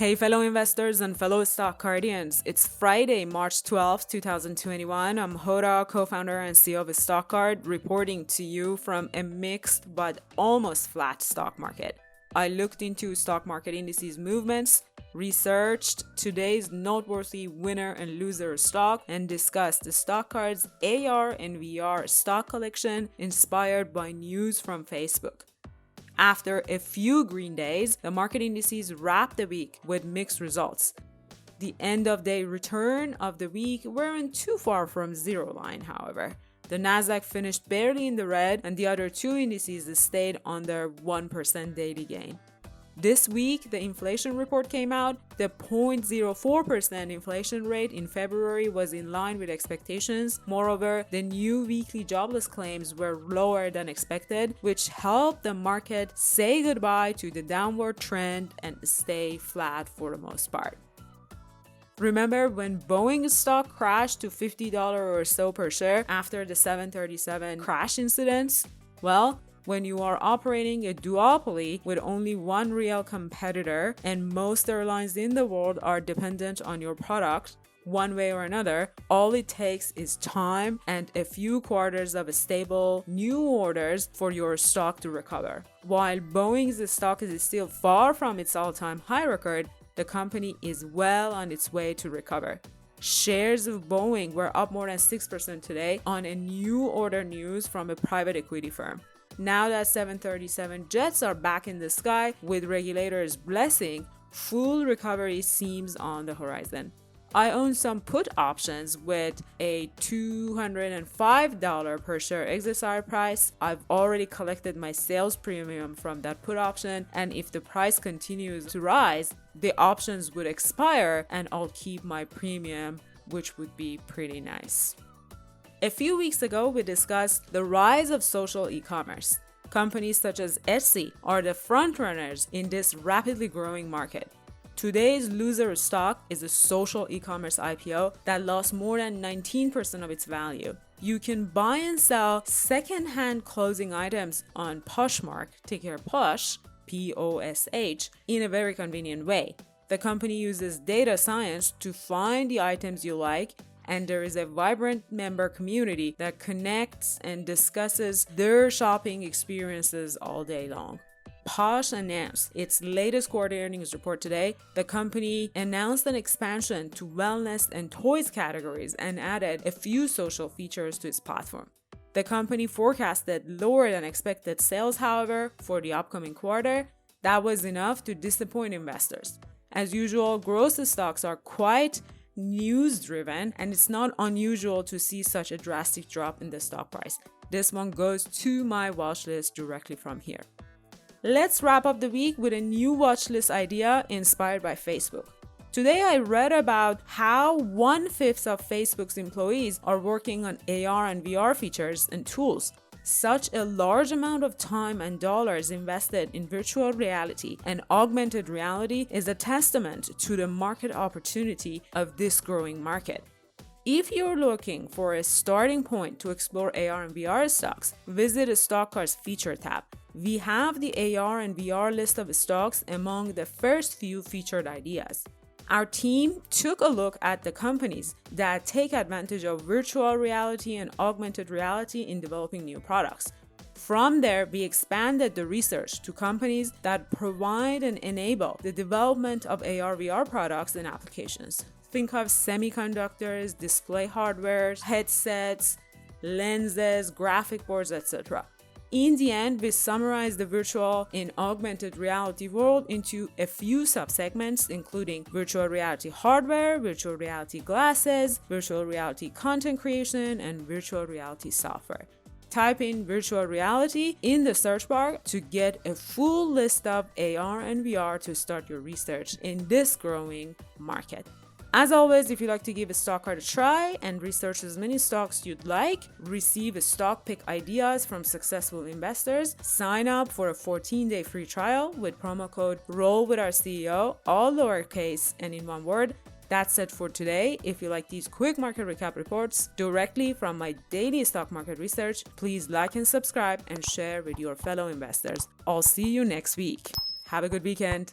Hey fellow investors and fellow stock guardians, it's Friday, March 12th, 2021. I'm Hoda, co-founder and CEO of StockGuard, reporting to you from a mixed but almost flat stock market. I looked into stock market indices movements, researched today's noteworthy winner and loser stock, and discussed the StockGuard's AR and VR stock collection inspired by news from Facebook. After a few green days, the market indices wrapped the week with mixed results. The end of day return of the week weren't too far from zero line, however. The Nasdaq finished barely in the red, and the other two indices stayed on their 1% daily gain. This week, the inflation report came out. The 0.04% inflation rate in February was in line with expectations. Moreover, the new weekly jobless claims were lower than expected, which helped the market say goodbye to the downward trend and stay flat for the most part. Remember when Boeing stock crashed to $50 or so per share after the 737 crash incidents? Well, when you are operating a duopoly with only one real competitor and most airlines in the world are dependent on your product, one way or another, all it takes is time and a few quarters of stable new orders for your stock to recover. While Boeing's stock is still far from its all-time high record, the company is well on its way to recover. Shares of Boeing were up more than 6% today on a new order news from a private equity firm. Now that 737 jets are back in the sky with regulators' blessing, full recovery seems on the horizon. I own some put options with a $205 per share exercise price. I've already collected my sales premium from that put option, and if the price continues to rise, the options would expire and I'll keep my premium, which would be pretty nice. A few weeks ago, we discussed the rise of social e-commerce. Companies such as Etsy are the frontrunners in this rapidly growing market. Today's loser stock is a social e-commerce IPO that lost more than 19% of its value. You can buy and sell second-hand clothing items on Poshmark, ticker Posh, P-O-S-H, in a very convenient way. The company uses data science to find the items you like, and there is a vibrant member community that connects and discusses their shopping experiences all day long. Posh announced its latest quarter earnings report today. The company announced an expansion to wellness and toys categories and added a few social features to its platform. The company forecasted lower than expected sales, however, for the upcoming quarter. That was enough to disappoint investors. As usual, growth stocks are quite news-driven, and it's not unusual to see such a drastic drop in the stock price. This one goes to my watch list directly from here. Let's wrap up the week with a new watch list idea inspired by Facebook. Today I read about how 1/5 of Facebook's employees are working on AR and VR features and tools. Such a large amount of time and dollars invested in virtual reality and augmented reality is a testament to the market opportunity of this growing market. If you're looking for a starting point to explore AR and VR stocks, visit StockGuard's feature tab. We have the AR and VR list of stocks among the first few featured ideas. Our team took a look at the companies that take advantage of virtual reality and augmented reality in developing new products. From there, we expanded the research to companies that provide and enable the development of AR/VR products and applications. Think of semiconductors, display hardware, headsets, lenses, graphic boards, etc. In the end, we summarized the virtual and augmented reality world into a few subsegments, including virtual reality hardware, virtual reality glasses, virtual reality content creation, and virtual reality software. Type in virtual reality in the search bar to get a full list of AR and VR to start your research in this growing market. As always, if you'd like to give StockGuard a try and research as many stocks you'd like, receive stock pick ideas from successful investors, sign up for a 14-day free trial with promo code ROLLWITHOURCEO, all lowercase and in one word. That's it for today. If you like these quick market recap reports directly from my daily stock market research, please like and subscribe and share with your fellow investors. I'll see you next week. Have a good weekend.